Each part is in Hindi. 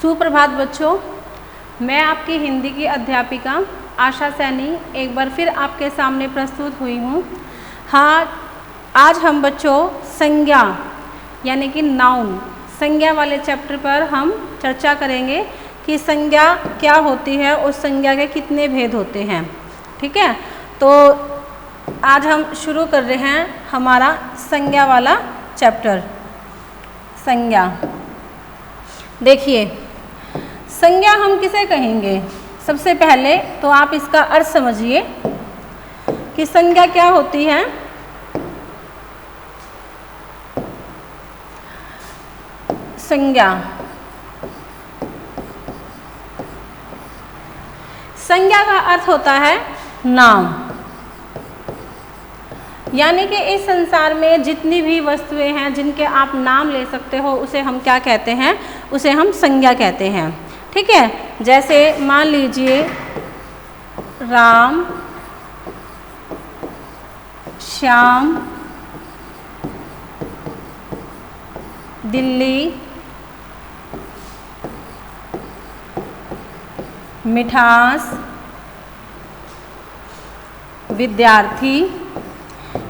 सुप्रभात बच्चों, मैं आपकी हिंदी की अध्यापिका आशा सैनी एक बार फिर आपके सामने प्रस्तुत हुई हूँ। हाँ, आज हम बच्चों संज्ञा यानी कि नाउन संज्ञा वाले चैप्टर पर हम चर्चा करेंगे कि संज्ञा क्या होती है और संज्ञा के कितने भेद होते हैं। ठीक है, तो आज हम शुरू कर रहे हैं हमारा संज्ञा वाला चैप्टर। संज्ञा, देखिए संज्ञा हम किसे कहेंगे। सबसे पहले तो आप इसका अर्थ समझिए कि संज्ञा क्या होती है। संज्ञा, संज्ञा का अर्थ होता है नाम, यानी कि इस संसार में जितनी भी वस्तुएं हैं जिनके आप नाम ले सकते हो उसे हम क्या कहते हैं, उसे हम संज्ञा कहते हैं। ठीक है, जैसे मान लीजिए राम, श्याम, दिल्ली, मिठास, विद्यार्थी,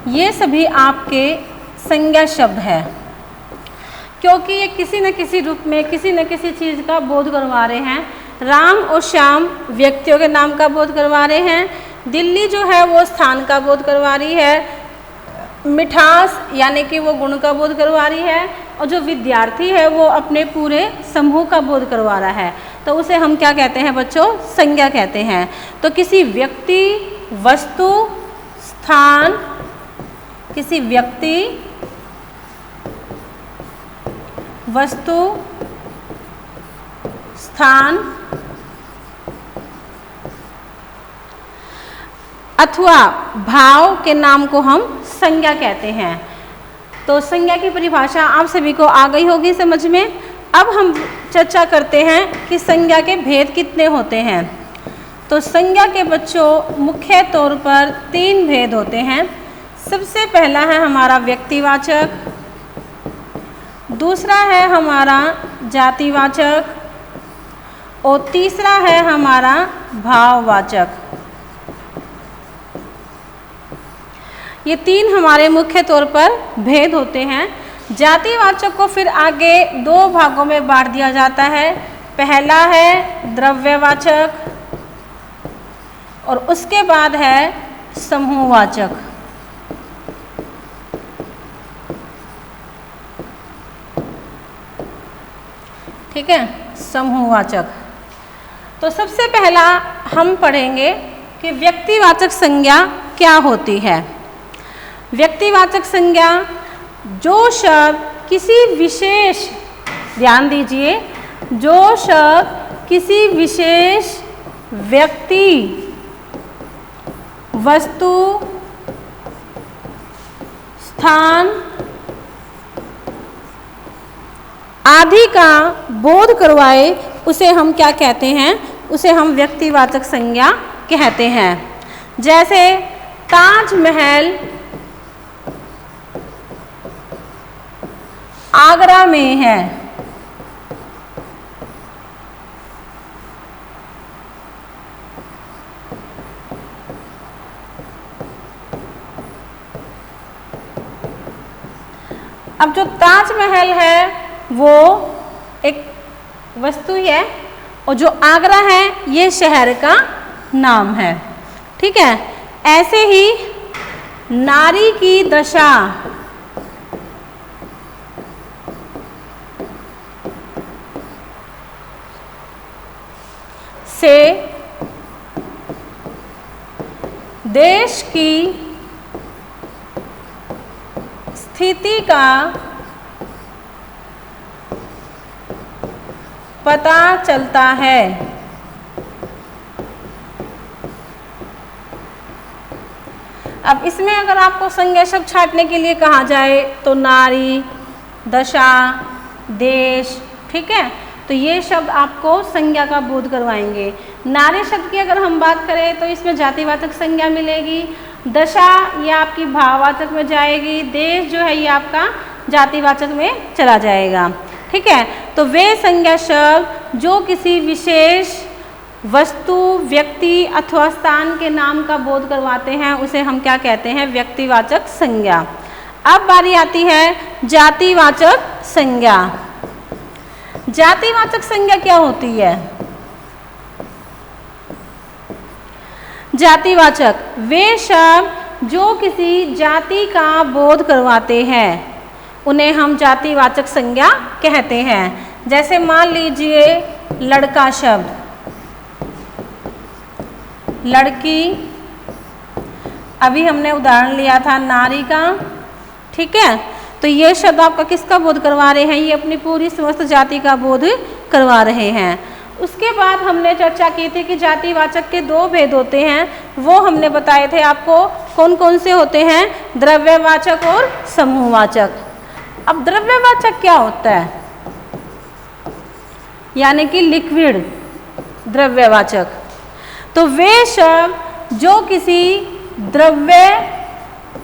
ये सभी आपके संज्ञा शब्द है, क्योंकि ये किसी न किसी रूप में किसी न किसी चीज़ का बोध करवा रहे हैं। राम और श्याम व्यक्तियों के नाम का बोध करवा रहे हैं, दिल्ली जो है वो स्थान का बोध करवा रही है, मिठास यानी कि वो गुण का बोध करवा रही है, और जो विद्यार्थी है वो अपने पूरे समूह का बोध करवा रहा है। तो उसे हम क्या कहते हैं बच्चों, संज्ञा कहते हैं। तो किसी व्यक्ति, वस्तु, स्थान, किसी व्यक्ति, वस्तु, स्थान अथवा भाव के नाम को हम संज्ञा कहते हैं। तो संज्ञा की परिभाषा आप सभी को आ गई होगी समझ में। अब हम चर्चा करते हैं कि संज्ञा के भेद कितने होते हैं। तो संज्ञा के बच्चों मुख्य तौर पर 3 भेद होते हैं। सबसे पहला है हमारा व्यक्तिवाचक, दूसरा है हमारा जातिवाचक और तीसरा है हमारा भाववाचक। ये 3 हमारे मुख्य तौर पर भेद होते हैं। जातिवाचक को फिर आगे 2 भागों में बांट दिया जाता है। पहला है द्रव्यवाचक और उसके बाद है समूहवाचक। ठीक है, समूहवाचक। तो सबसे पहला हम पढ़ेंगे कि व्यक्तिवाचक संज्ञा क्या होती है। व्यक्तिवाचक संज्ञा जो शब्द किसी विशेष, ध्यान दीजिए, जो शब्द किसी विशेष व्यक्ति, वस्तु, स्थान आदि का बोध करवाए उसे हम क्या कहते हैं, उसे हम व्यक्तिवाचक संज्ञा कहते हैं। जैसे ताजमहल आगरा में है, अब जो ताजमहल है वो एक वस्तु है और जो आगरा है ये शहर का नाम है। ठीक है, ऐसे ही नारी की दशा से देश की स्थिति का पता चलता है। अब इसमें अगर आपको संज्ञा शब्द छांटने के लिए कहा जाए तो नारी, दशा, देश, ठीक है, तो ये शब्द आपको संज्ञा का बोध करवाएंगे। नारी शब्द की अगर हम बात करें तो इसमें जातिवाचक संज्ञा मिलेगी, दशा ये आपकी भाववाचक में जाएगी, देश जो है ये आपका जातिवाचक में चला जाएगा। ठीक है, तो वे संज्ञा शब्द जो किसी विशेष वस्तु, व्यक्ति अथवा स्थान के नाम का बोध करवाते हैं उसे हम क्या कहते हैं? व्यक्तिवाचक संज्ञा। अब बारी आती है जातिवाचक संज्ञा। जातिवाचक संज्ञा क्या होती है? जातिवाचक वे शब्द जो किसी जाति का बोध करवाते हैं उन्हें हम जातिवाचक संज्ञा कहते हैं। जैसे मान लीजिए लड़का शब्द, लड़की, अभी हमने उदाहरण लिया था नारी का, ठीक है। तो ये शब्द आपका किसका बोध करवा रहे हैं? ये अपनी पूरी समस्त जाति का बोध करवा रहे हैं। उसके बाद हमने चर्चा की थी कि जातिवाचक के दो भेद होते हैं, वो हमने बताए थे आपको। कौन कौन से होते हैं? द्रव्यवाचक और समूहवाचक। अब द्रव्यवाचक क्या होता है? यानी कि लिक्विड द्रव्यवाचक। तो वे शब्द जो किसी द्रव्य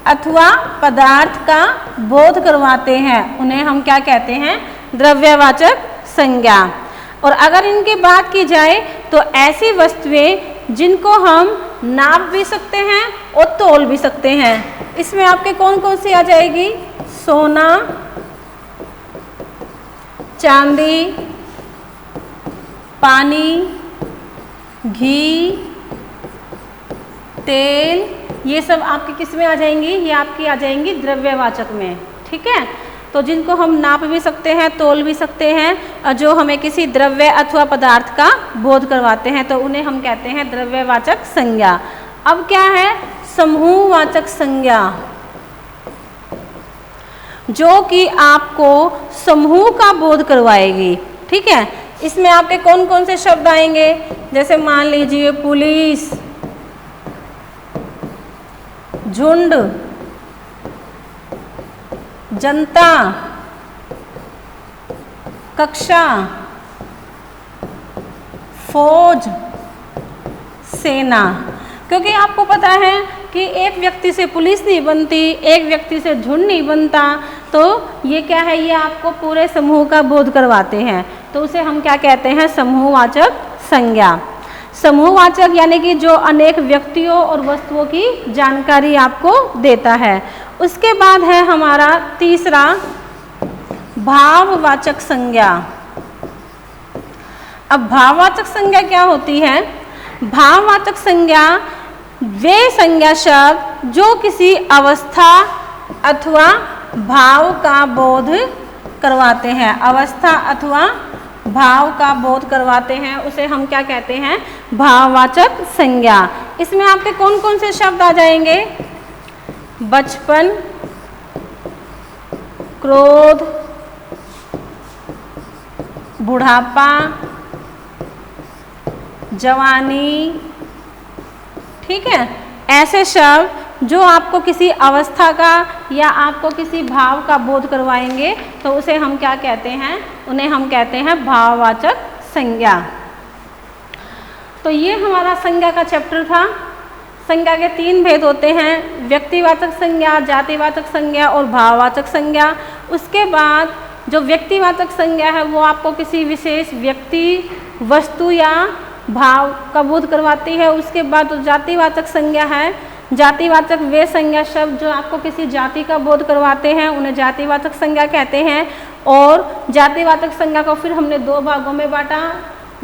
अथवा पदार्थ का बोध करवाते हैं उन्हें हम क्या कहते हैं? द्रव्यवाचक संज्ञा। और अगर इनकी बात की जाए तो ऐसी वस्तुएं जिनको हम नाप भी सकते हैं और तोल भी सकते हैं। इसमें आपके कौन कौन सी आ जाएगी? सोना, चांदी, पानी, घी, तेल, ये सब आपकी किस में आ जाएंगी? ये आपकी आ जाएंगी द्रव्यवाचक में, ठीक है। तो जिनको हम नाप भी सकते हैं, तोल भी सकते हैं, और जो हमें किसी द्रव्य अथवा पदार्थ का बोध करवाते हैं तो उन्हें हम कहते हैं द्रव्यवाचक संज्ञा। अब क्या है? समूहवाचक संज्ञा, जो कि आपको समूह का बोध करवाएगी, ठीक है। इसमें आपके कौन कौन से शब्द आएंगे? जैसे मान लीजिए पुलिस, झुंड, जनता, कक्षा, फौज, सेना। क्योंकि आपको पता है कि एक व्यक्ति से पुलिस नहीं बनती, एक व्यक्ति से झुंड नहीं बनता, तो ये क्या है? ये आपको पूरे समूह का बोध करवाते हैं, तो उसे हम क्या कहते हैं? समूहवाचक संज्ञा। समूहवाचक यानी कि जो अनेक व्यक्तियों और वस्तुओं की जानकारी आपको देता है। उसके बाद है हमारा तीसरा भाववाचक संज्ञा। अब भाववाचक संज्ञा क्या होती है? भाववाचक संज्ञा वे संज्ञा शब्द जो किसी अवस्था अथवा भाव का बोध करवाते हैं, अवस्था अथवा भाव का बोध करवाते हैं, उसे हम क्या कहते हैं? भाववाचक संज्ञा। इसमें आपके कौन कौन से शब्द आ जाएंगे? बचपन, क्रोध, बुढ़ापा, जवानी, ठीक है। ऐसे शब्द जो आपको किसी अवस्था का या आपको किसी भाव का बोध करवाएंगे तो उसे हम क्या कहते हैं? उन्हें हम कहते हैं भाववाचक संज्ञा। तो ये हमारा संज्ञा का चैप्टर था। संज्ञा के तीन भेद होते हैं, व्यक्तिवाचक संज्ञा, जातिवाचक संज्ञा और भाववाचक संज्ञा। उसके बाद जो व्यक्तिवाचक संज्ञा है वो आपको किसी विशेष व्यक्ति, वस्तु या भाव का बोध करवाती है। उसके बाद जो जातिवाचक संज्ञा है, जातिवाचक वे संज्ञा शब्द जो आपको किसी जाति का बोध करवाते हैं उन्हें जातिवाचक संज्ञा कहते हैं। और जातिवाचक संज्ञा को फिर हमने दो भागों में बांटा,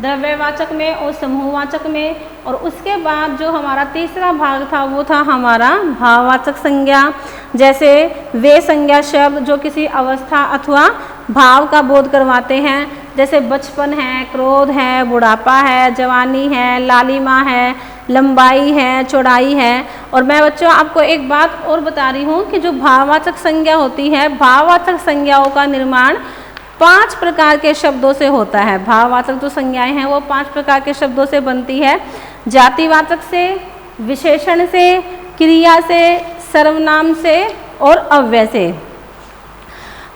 द्रव्यवाचक में और समूहवाचक में। और उसके बाद जो हमारा तीसरा भाग था वो था हमारा भाववाचक संज्ञा। जैसे वे संज्ञा शब्द जो किसी अवस्था अथवा भाव का बोध करवाते हैं, जैसे बचपन है, क्रोध है, बुढ़ापा है, जवानी है, लालिमा है, लंबाई है, चौड़ाई है। और मैं बच्चों आपको एक बात और बता रही हूँ कि जो भाववाचक संज्ञा होती है, भाववाचक संज्ञाओं का निर्माण 5 प्रकार के शब्दों से होता है। भाववाचक जो संज्ञाएं हैं वो 5 प्रकार के शब्दों से बनती है। जातिवाचक से, विशेषण से, क्रिया से, सर्वनाम से और अव्यय से।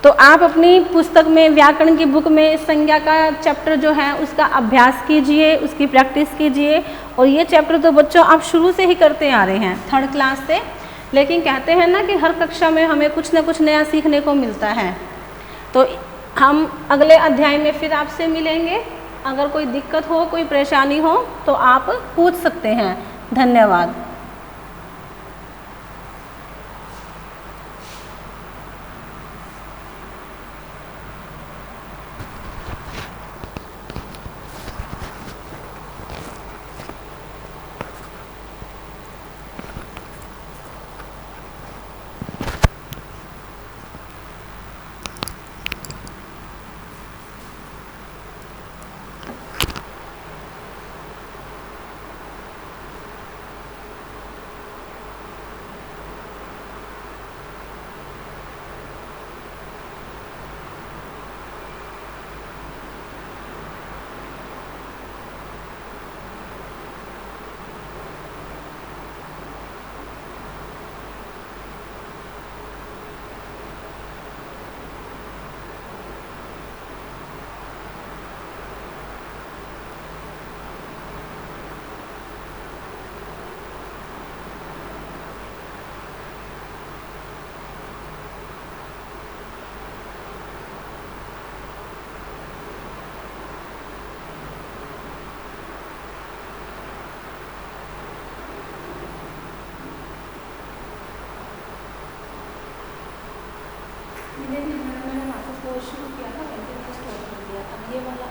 तो आप अपनी पुस्तक में, व्याकरण की बुक में संज्ञा का चैप्टर जो है उसका अभ्यास कीजिए, उसकी प्रैक्टिस कीजिए। और ये चैप्टर तो बच्चों आप शुरू से ही करते आ रहे हैं, 3rd क्लास से। लेकिन कहते हैं ना कि हर कक्षा में हमें कुछ ना कुछ नया सीखने को मिलता है। तो हम अगले अध्याय में फिर आपसे मिलेंगे। अगर कोई दिक्कत हो, कोई परेशानी हो तो आप पूछ सकते हैं। धन्यवाद। मैंने वहाँ से कोर्स शुरू किया था, वैसे मैंने स्टॉप कर दिया। अब ये वाला